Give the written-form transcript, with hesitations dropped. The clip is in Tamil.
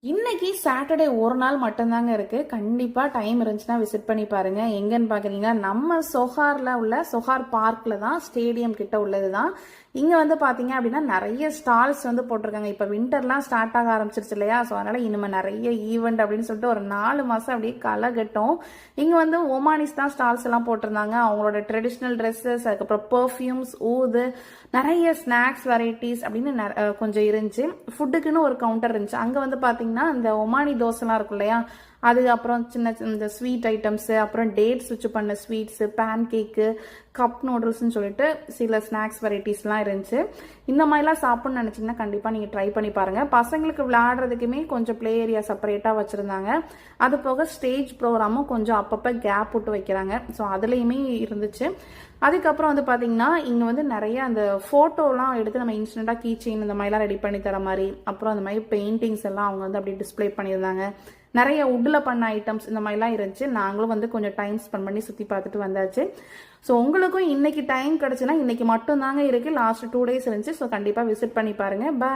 இன்னைக்கு சாட்டர்டே ஒரு நாள் மட்டும்தாங்க இருக்கு. கண்டிப்பா டைம் இருந்துச்சுன்னா விசிட் பண்ணி பாருங்க. எங்கன்னு பாக்குறீங்கன்னா நம்ம சொஹார்ல உள்ள சொஹார் பார்க்ல தான், ஸ்டேடியம் கிட்ட உள்ளதுதான். இங்க வந்து பாத்தீங்க அப்படின்னா நிறைய ஸ்டால்ஸ் வந்து போட்டிருக்காங்க. இப்ப விண்டர்லாம் ஸ்டார்ட் ஆக ஆரம்பிச்சிருச்சு இல்லையா? ஸோ அதனால இனிமே நிறைய ஈவெண்ட் அப்படின்னு சொல்லிட்டு ஒரு 4 மாசம் அப்படியே களை கட்டும். இங்க வந்து ஒமானிஸ் தான் ஸ்டால்ஸ் எல்லாம் போட்டிருந்தாங்க. அவங்களோட ட்ரெடிஷ்னல் ட்ரெஸ்ஸஸ், அதுக்கப்புறம் பெர்ஃப்யூம்ஸ், ஊது, நிறைய ஸ்நாக்ஸ் வெரைட்டிஸ் அப்படின்னு கொஞ்சம் இருந்துச்சு. ஃபுட்டுக்குன்னு ஒரு கவுண்டர் இருந்துச்சு. அங்க வந்து பாத்தீங்கன்னா இந்த ஒமானி தோசைலாம் இருக்கும் இல்லையா, அது அப்புறம் சின்ன இந்த ஸ்வீட் ஐட்டம்ஸு, அப்புறம் டேட்ஸ் வச்சு பண்ண ஸ்வீட்ஸு, பேன் கேக்கு, கப் நூடுல்ஸ்ன்னு சொல்லிட்டு சில ஸ்நாக்ஸ் வெரைட்டிஸ்லாம் இருந்துச்சு. இந்த மாதிரிலாம் சாப்பிட்ணும்னு நினச்சிங்கன்னா கண்டிப்பாக நீங்கள் ட்ரை பண்ணி பாருங்கள். பசங்களுக்கு விளையாடுறதுக்குமே கொஞ்சம் ப்ளே ஏரியா செப்பரேட்டாக வச்சுருந்தாங்க. அது போக ஸ்டேஜ் ப்ரோக்ராமும் கொஞ்சம் அப்பப்போ கேப் விட்டு வைக்கிறாங்க. ஸோ அதுலேயுமே இருந்துச்சு. அதுக்கப்புறம் வந்து பார்த்தீங்கன்னா இங்கே வந்து நிறைய அந்த ஃபோட்டோலாம் எடுத்து நம்ம இன்ஸ்டண்ட்டாக கீ செயின் இந்த மாதிரிலாம் ரெடி பண்ணி தர மாதிரி, அப்புறம் அந்த மாதிரி பெயிண்டிங்ஸ் எல்லாம் அவங்க வந்து அப்படியே டிஸ்பிளே பண்ணியிருந்தாங்க. நிறைய உட்டில் பண்ண ஐட்டம்ஸ் இந்த மாதிரிலாம் இருந்துச்சு. நாங்களும் வந்து கொஞ்சம் டைம் ஸ்பெண்ட் பண்ணி சுற்றி பார்த்துட்டு வந்தாச்சு. ஸோ உங்களுக்கும் இன்னைக்கு டைம் கிடச்சுன்னா இன்னைக்கு மட்டும் தாங்க இருக்குது. லாஸ்ட் 2 days இருந்துச்சு. ஸோ கண்டிப்பாக விசிட் பண்ணி பாருங்கள். பாய்.